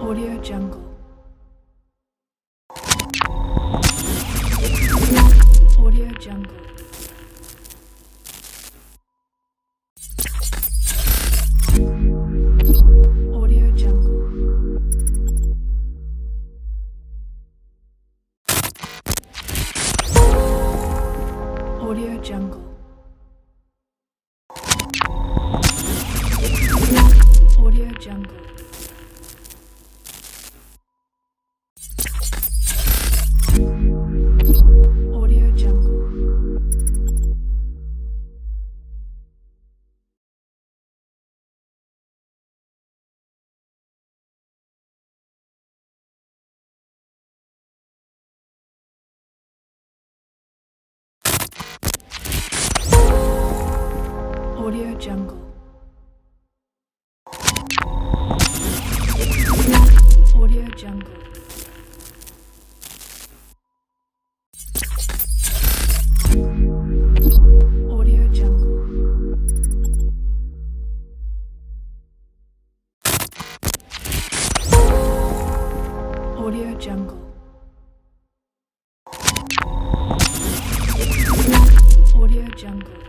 Audio Jungle. Audio Jungle. Audio Jungle. Audio Jungle. Audio Jungle. Audio Jungle. Audio Jungle. Audio Jungle. Audio Jungle. Audio Jungle. Audio Jungle.